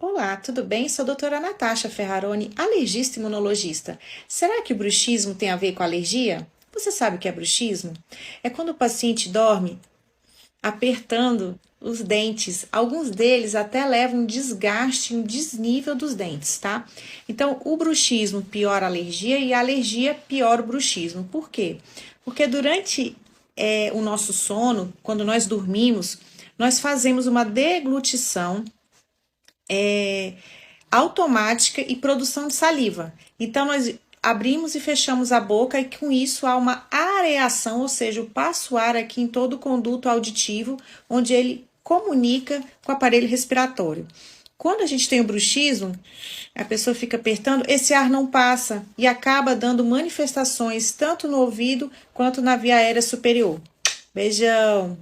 Olá, tudo bem? Sou a doutora Natasha Ferraroni, alergista e imunologista. Será que o bruxismo tem a ver com alergia? Você sabe o que é bruxismo? É quando o paciente dorme apertando os dentes. Alguns deles até levam um desgaste, um desnível dos dentes, tá? Então, o bruxismo piora a alergia e a alergia piora o bruxismo. Por quê? Porque durante o nosso sono, quando nós dormimos, nós fazemos uma deglutição automática e produção de saliva. Então, nós abrimos e fechamos a boca e com isso há uma areação, ou seja, eu passo ar aqui em todo o conduto auditivo, onde ele comunica com o aparelho respiratório. Quando a gente tem o bruxismo, a pessoa fica apertando, esse ar não passa e acaba dando manifestações tanto no ouvido quanto na via aérea superior. Beijão!